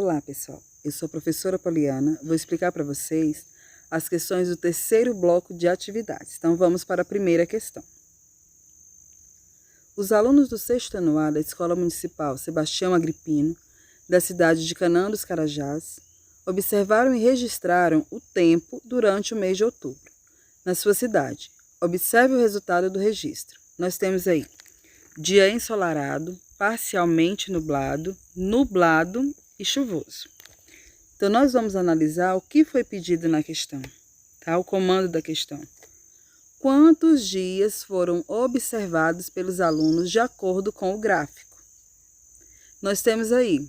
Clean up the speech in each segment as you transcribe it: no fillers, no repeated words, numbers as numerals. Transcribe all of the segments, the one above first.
Olá, pessoal. Eu sou a professora Poliana. Vou explicar para vocês as questões do terceiro bloco de atividades. Então, vamos para a primeira questão. Os alunos do sexto ano A da Escola Municipal Sebastião Agripino, da cidade de Canaã dos Carajás, observaram e registraram o tempo durante o mês de outubro, na sua cidade. Observe o resultado do registro. Nós temos aí dia ensolarado, parcialmente nublado, nublado e chuvoso. Então, nós vamos analisar o que foi pedido na questão, tá? O comando da questão. Quantos dias foram observados pelos alunos de acordo com o gráfico? Nós temos aí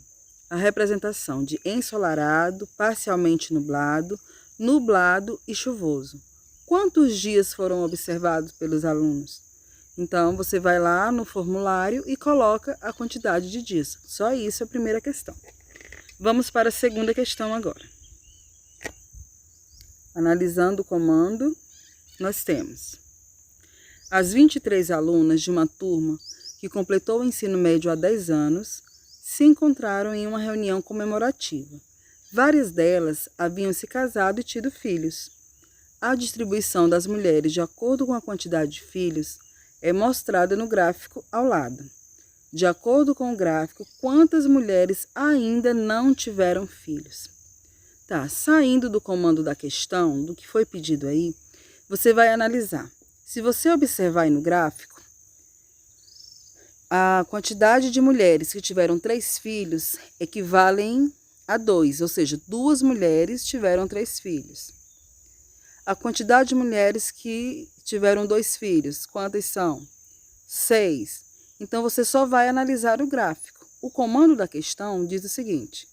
a representação de ensolarado, parcialmente nublado, nublado e chuvoso. Quantos dias foram observados pelos alunos? Então, você vai lá no formulário e coloca a quantidade de dias. Só isso é a primeira questão. Vamos para a segunda questão agora. Analisando o comando, nós temos as 23 alunas de uma turma que completou o ensino médio há 10 anos se encontraram em uma reunião comemorativa. Várias delas haviam se casado e tido filhos. A distribuição das mulheres de acordo com a quantidade de filhos é mostrada no gráfico ao lado. De acordo com o gráfico, quantas mulheres ainda não tiveram filhos? Tá, saindo do comando da questão, do que foi pedido aí, você vai analisar. Se você observar aí no gráfico, a quantidade de mulheres que tiveram 3 filhos equivalem a 2, ou seja, 2 mulheres tiveram 3 filhos. A quantidade de mulheres que tiveram 2 filhos, quantas são? 6. Então, você só vai analisar o gráfico. O comando da questão diz o seguinte: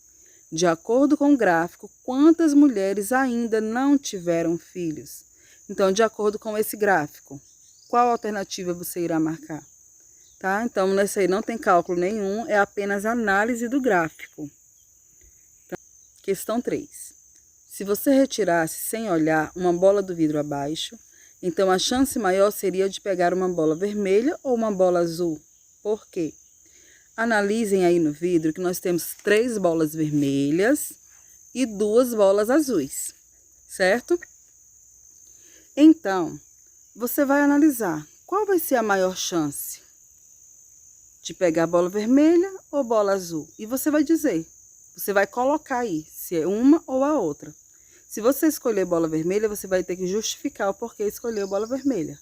de acordo com o gráfico, quantas mulheres ainda não tiveram filhos? Então, de acordo com esse gráfico, qual alternativa você irá marcar? Tá? Então, nessa aí não tem cálculo nenhum, é apenas análise do gráfico. Então, questão 3. Se você retirasse sem olhar uma bola do vidro abaixo, então a chance maior seria de pegar uma bola vermelha ou uma bola azul. Por quê? Analisem aí no vidro que nós temos 3 bolas vermelhas e 2 bolas azuis, certo? Então, você vai analisar qual vai ser a maior chance de pegar bola vermelha ou bola azul. E você vai dizer, você vai colocar aí se é uma ou a outra. Se você escolher bola vermelha, você vai ter que justificar o porquê escolheu bola vermelha.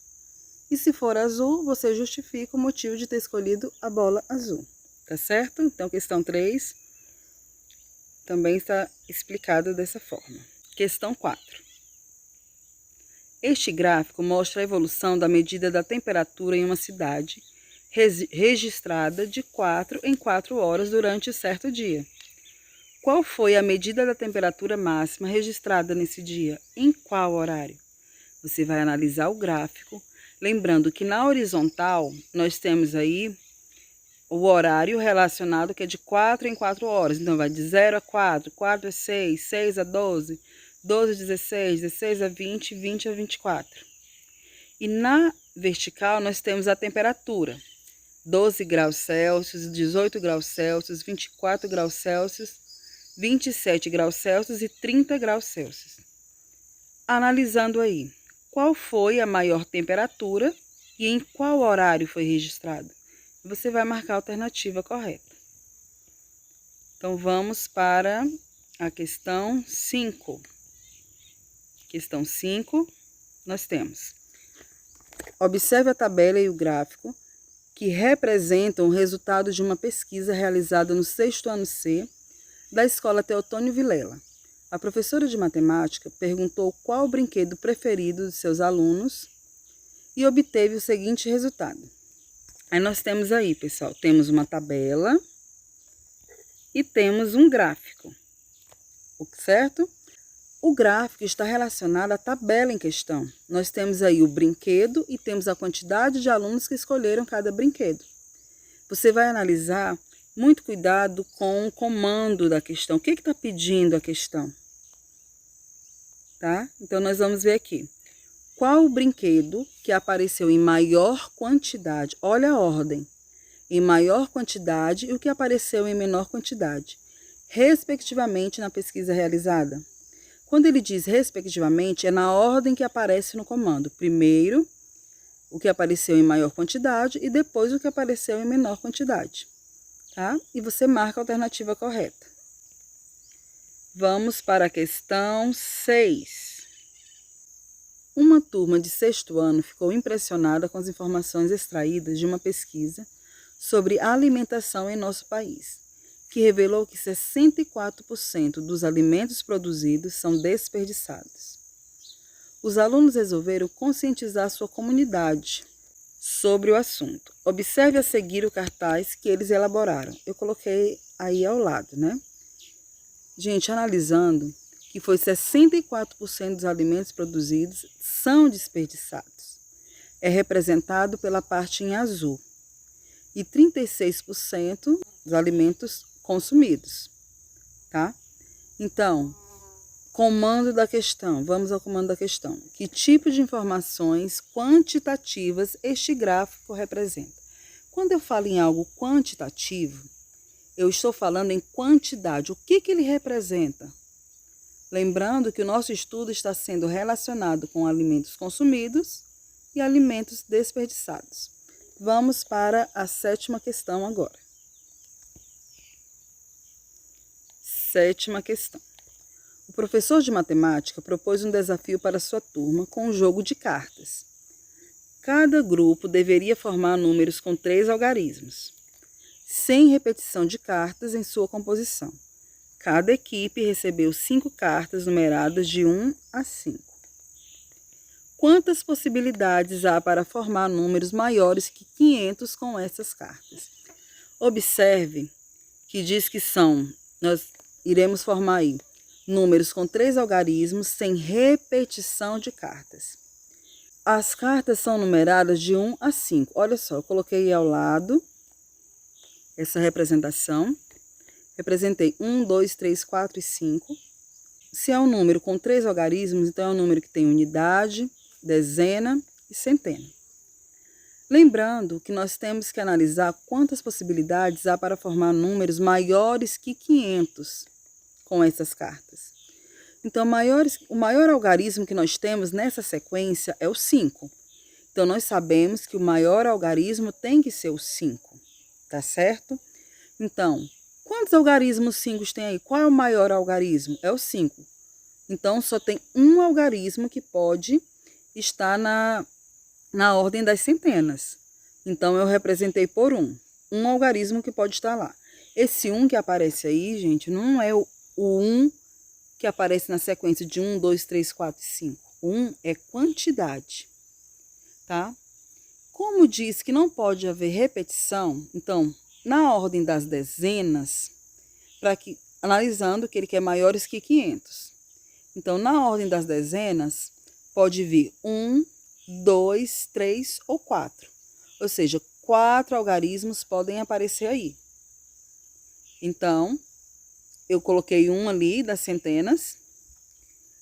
E se for azul, você justifica o motivo de ter escolhido a bola azul. Tá certo? Então, questão 3 também está explicada dessa forma. Questão 4. Este gráfico mostra a evolução da medida da temperatura em uma cidade registrada de 4 em 4 horas durante certo dia. Qual foi a medida da temperatura máxima registrada nesse dia? Em qual horário? Você vai analisar o gráfico, lembrando que na horizontal nós temos aí o horário relacionado que é de 4 em 4 horas. Então, vai de 0 a 4, 4 a 6, 6 a 12, 12 a 16, 16 a 20, 20 a 24. E na vertical nós temos a temperatura. 12 graus Celsius, 18 graus Celsius, 24 graus Celsius, 27 graus Celsius e 30 graus Celsius. Analisando aí, qual foi a maior temperatura e em qual horário foi registrado? Você vai marcar a alternativa correta. Então, vamos para a questão 5. Questão 5, nós temos: observe a tabela e o gráfico que representam o resultado de uma pesquisa realizada no sexto ano C da Escola Teotônio Vilela. A professora de matemática perguntou qual o brinquedo preferido de seus alunos e obteve o seguinte resultado. Aí nós temos aí, pessoal, temos uma tabela e temos um gráfico, certo? O gráfico está relacionado à tabela em questão. Nós temos aí o brinquedo e temos a quantidade de alunos que escolheram cada brinquedo. Você vai analisar muito cuidado com o comando da questão. O que está pedindo a questão? Tá? Então, nós vamos ver aqui. Qual o brinquedo que apareceu em maior quantidade? Olha a ordem. Em maior quantidade e o que apareceu em menor quantidade. respectivamente na pesquisa realizada. Quando ele diz respectivamente, é na ordem que aparece no comando. Primeiro, o que apareceu em maior quantidade e depois o que apareceu em menor quantidade. Tá? E você marca a alternativa correta. Vamos para a questão 6. Uma turma de 6º ano ficou impressionada com as informações extraídas de uma pesquisa sobre a alimentação em nosso país, que revelou que 64% dos alimentos produzidos são desperdiçados. Os alunos resolveram conscientizar sua comunidade sobre o assunto. Observe a seguir o cartaz que eles elaboraram. Eu coloquei aí ao lado, né? Gente, analisando que foi 64% dos alimentos produzidos são desperdiçados. É representado pela parte em azul. E 36% dos alimentos consumidos, tá? Então, comando da questão. Vamos ao comando da questão. Que tipo de informações quantitativas este gráfico representa? Quando eu falo em algo quantitativo, eu estou falando em quantidade. O que ele representa? Lembrando que o nosso estudo está sendo relacionado com alimentos consumidos e alimentos desperdiçados. Vamos para a 7ª questão agora. 7ª questão. O professor de matemática propôs um desafio para sua turma com um jogo de cartas. Cada grupo deveria formar números com 3 algarismos, sem repetição de cartas em sua composição. Cada equipe recebeu 5 cartas numeradas de 1 a 5. Quantas possibilidades há para formar números maiores que 500 com essas cartas? Observe que diz que nós iremos formar aí números com 3 algarismos sem repetição de cartas. As cartas são numeradas de 1 a 5. Olha só, eu coloquei ao lado essa representação. Representei 1, 2, 3, 4 e 5. Se é um número com 3 algarismos, então é um número que tem unidade, dezena e centena. Lembrando que nós temos que analisar quantas possibilidades há para formar números maiores que 500 com essas cartas. Então, o maior algarismo que nós temos nessa sequência é o 5. Então, nós sabemos que o maior algarismo tem que ser o 5, tá certo? Então, quantos algarismos 5 tem aí? Qual é o maior algarismo? É o 5. Então, só tem um algarismo que pode estar na ordem das centenas. Então, eu representei por 1. Um algarismo que pode estar lá. Esse 1 que aparece aí, gente, não é o 1 que aparece na sequência de 1, 2, 3, 4 e 5. 1 é quantidade, tá? Como diz que não pode haver repetição, então, na ordem das dezenas, analisando que ele quer maiores que 500. Então, na ordem das dezenas, pode vir 1, 2, 3 ou 4. Ou seja, 4 algarismos podem aparecer aí. Então, eu coloquei 1 ali das centenas,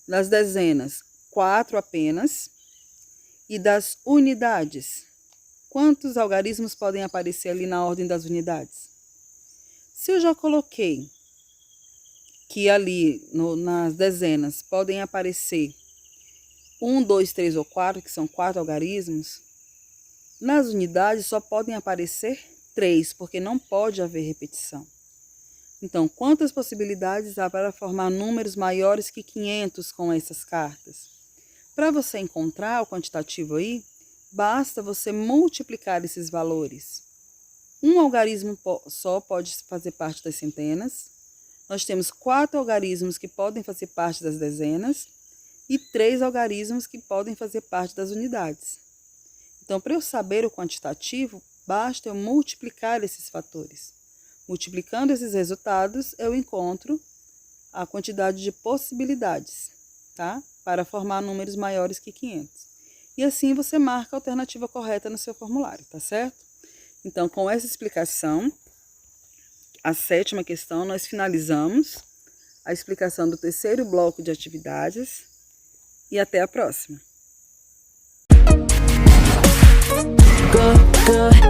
das dezenas, 4 apenas, e das unidades. Quantos algarismos podem aparecer ali na ordem das unidades? Se eu já coloquei que ali nas dezenas podem aparecer 1, 2, 3 ou 4, que são 4 algarismos, nas unidades só podem aparecer 3, porque não pode haver repetição. Então, quantas possibilidades há para formar números maiores que 500 com essas cartas? Para você encontrar o quantitativo aí, basta você multiplicar esses valores. Um algarismo só pode fazer parte das centenas. Nós temos 4 algarismos que podem fazer parte das dezenas e 3 algarismos que podem fazer parte das unidades. Então, para eu saber o quantitativo, basta eu multiplicar esses fatores. Multiplicando esses resultados, eu encontro a quantidade de possibilidades, tá? Para formar números maiores que 500. E assim você marca a alternativa correta no seu formulário, tá certo? Então, com essa explicação, a 7ª questão, nós finalizamos a explicação do 3º bloco de atividades e até a próxima. Good.